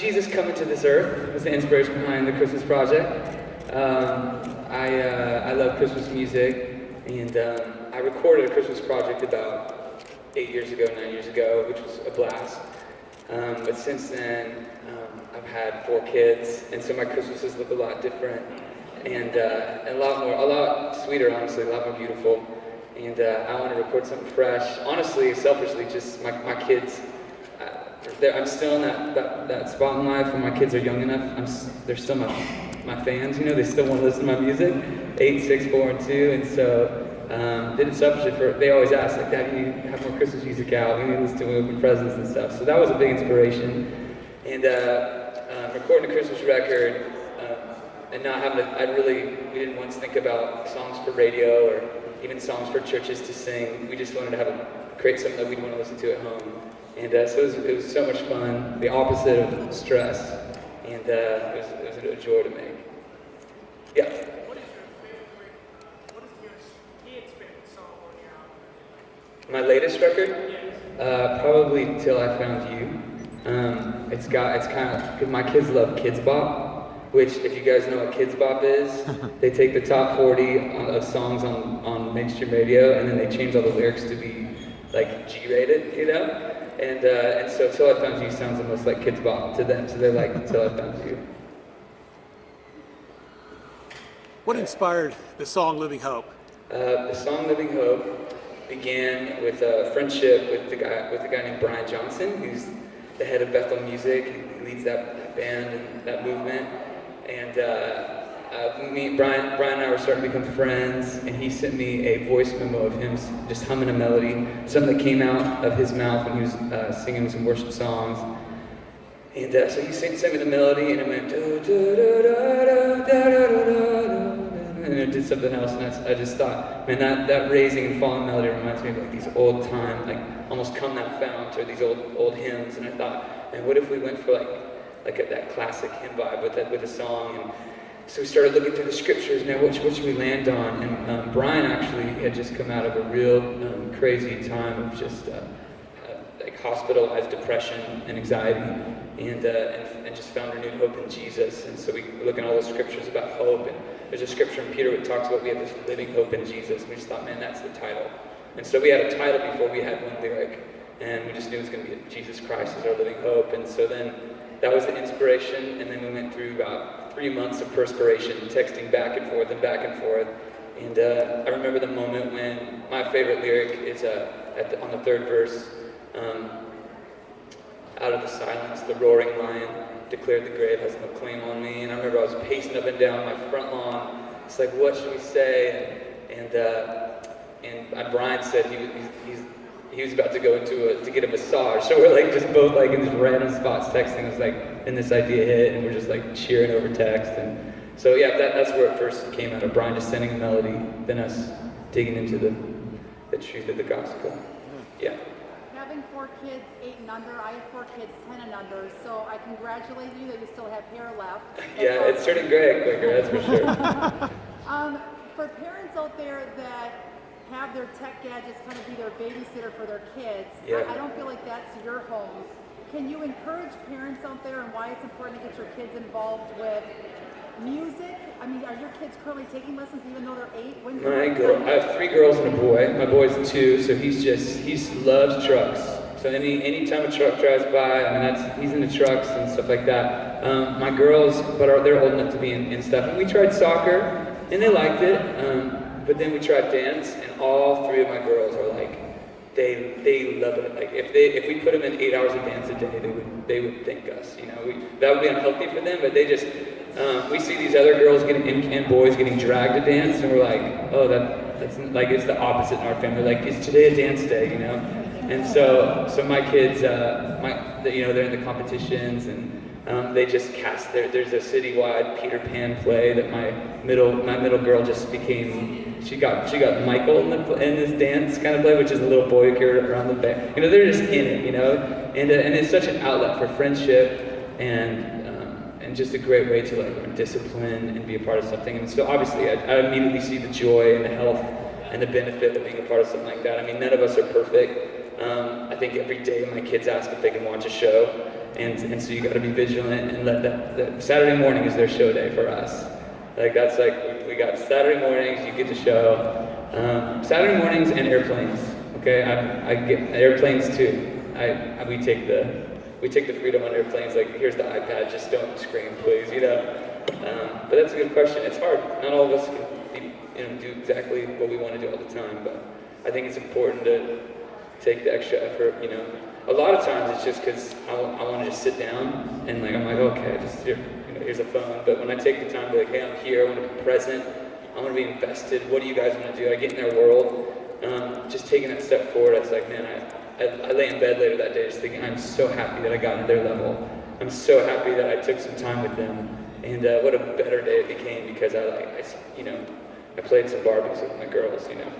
Jesus coming to this earth was the inspiration behind the Christmas project. I love Christmas music, and I recorded a Christmas project about 9 years ago, which was a blast. But since then, I've had 4 kids, and so my Christmases look a lot different, and a lot sweeter, honestly, a lot more beautiful. And I want to record something fresh. Honestly, selfishly, just my kids. I'm still in that spot in life when my kids are young enough. They're still my fans, you know. They still want to listen to my music, 8, 6, 4, and 2. And so did it selfishly. They always ask, like, Dad, you need to have more Christmas music out. We need to listen to open presents and stuff. So that was a big inspiration. And recording a Christmas record and not having we didn't once think about songs for radio or even songs for churches to sing. We just wanted to create something that we'd want to listen to at home. And so it was so much fun, the opposite of stress, and it was a joy to make. Yeah. What is your kid's favorite song on your album? My latest record? Yes. Probably Till I Found You. It's kind of, because my kids love Kids Bop, which, if you guys know what Kids Bop is, they take the top 40 of songs on mainstream radio, and then they change all the lyrics to be like G-rated, you know? And so Till I Found You sounds the most like Kids Bop to them, so they're like Till I Found You. What inspired the song Living Hope? The song Living Hope began with a friendship with a guy named Brian Johnson, who's the head of Bethel Music. He leads that band and that movement. And Brian and I were starting to become friends, and he sent me a voice memo of him just humming a melody, something that came out of his mouth when he was singing some worship songs. And so he sent me the melody, and it went do do do do do do, and it did something else, and I just thought, man, that raising and falling melody reminds me of like these old time, like almost Come Thou Fount, or these old hymns. And I thought, man, what if we went for like that classic hymn vibe with a song? And so we started looking through the scriptures. Now, what should we land on? And Brian actually had just come out of a real crazy time of just like hospitalized depression and anxiety, and just found renewed hope in Jesus. And so we were looking at all the scriptures about hope. And there's a scripture in Peter that talks about we have this living hope in Jesus. And we just thought, man, that's the title. And so we had a title before we had one lyric, and we just knew it was going to be Jesus Christ is our living hope. And so then that was the inspiration, and then we went through about 3 months of perspiration, texting back and forth. And I remember the moment when my favorite lyric is on the 3rd verse, out of the silence, the roaring lion declared the grave has no claim on me. And I remember I was pacing up and down my front lawn. It's like, what should we say? And Brian said he was about to go to get a massage. So we're like just both like in these random spots texting. It was like, and this idea hit, and we're just like cheering over text. And so yeah, that's where it first came out of Brian just sending a melody, then us digging into the truth of the gospel. Yeah. Having 4 kids, 8 and under, I have 4 kids, 10 and under, so I congratulate you that you still have hair left. Yeah, it's turning gray quicker, that's for sure. For parents out there that have their tech gadgets kind of be their babysitter for their kids, yeah. I don't feel like that's your home. Can you encourage parents out there and why it's important to get your kids involved with music? I mean, are your kids currently taking lessons even though they're 8? I have 3 girls and a boy. My boy's 2, so he loves trucks. So any time a truck drives by, I mean, he's into trucks and stuff like that. My girls, they're old enough to be in stuff. And we tried soccer, and they liked it. But then we tried dance, and all 3 of my girls are like, they love it. Like if we put them in 8 hours of dance a day, they would thank us. You know, that would be unhealthy for them. But they just we see these other girls and boys getting dragged to dance, and we're like, oh, that's like it's the opposite in our family. Like, is today a dance day? You know, and so my kids, they're in the competitions, and they just cast. There's a citywide Peter Pan play that my middle girl just became. She got Michael in this dance kind of play, which is a little boy carried around the back. You know, they're just in it, you know, and it's such an outlet for friendship and just a great way to like learn discipline and be a part of something. And so obviously, I immediately see the joy and the health and the benefit of being a part of something like that. I mean, none of us are perfect. I think every day my kids ask if they can watch a show, and so you got to be vigilant and let that Saturday morning is their show day for us. Like that's like we got Saturday mornings, you get to show. Saturday mornings and airplanes. Okay, I get airplanes too. We take the freedom on airplanes. Like here's the iPad, just don't scream, please. You know. But that's a good question. It's hard. Not all of us can do exactly what we want to do all the time. But I think it's important to take the extra effort. You know, a lot of times it's just because I want to just sit down and like I'm like okay, just here's a phone. But when I take the time to be like, hey, I'm here. I want to be present. I want to be invested. What do you guys want to do? I get in their world. Just taking that step forward, it's like, man, I lay in bed later that day just thinking, I'm so happy that I got into their level. I'm so happy that I took some time with them. And what a better day it became because I played some Barbies with my girls, you know.